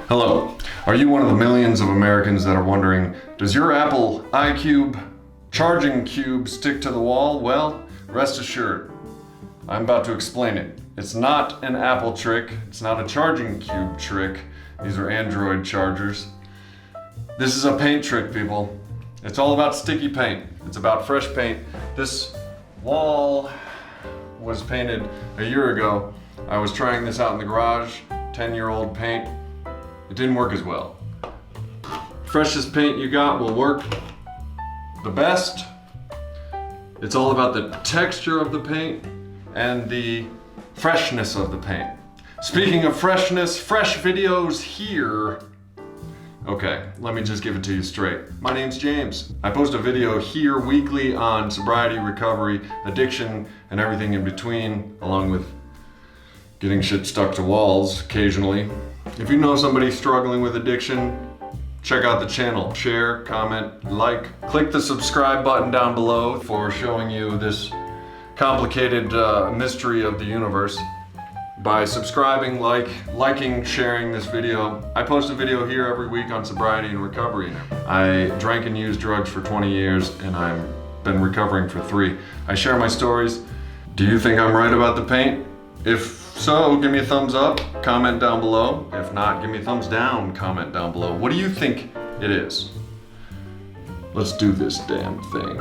Hello. Are you one of the millions of Americans that are wondering, does your Apple iCube charging cube stick to the wall? Well, rest assured, I'm about to explain it. It's not an Apple trick. It's not a charging cube trick. These are Android chargers. This is a paint trick, people. It's all about sticky paint. It's about fresh paint. This wall was painted a year ago. I was trying this out in the garage, 10-year-old paint. It didn't work as well. Freshest paint you got will work the best. It's all about the texture of the paint and the freshness of the paint. Speaking of freshness, fresh videos here. Okay, let me just give it to you straight. My name's James. I post a video here weekly on sobriety, recovery, addiction, and everything in between, along with getting shit stuck to walls occasionally. If you know somebody struggling with addiction, check out the channel. Share, comment, like. Click the subscribe button down below for showing you this complicated mystery of the universe. By subscribing, liking, sharing this video. I post a video here every week on sobriety and recovery. I drank and used drugs for 20 years and I've been recovering for 3. I share my stories. Do you think I'm right about the paint? If so, give me a thumbs up, comment down below. If not, give me a thumbs down, comment down below. What do you think it is? Let's do this damn thing.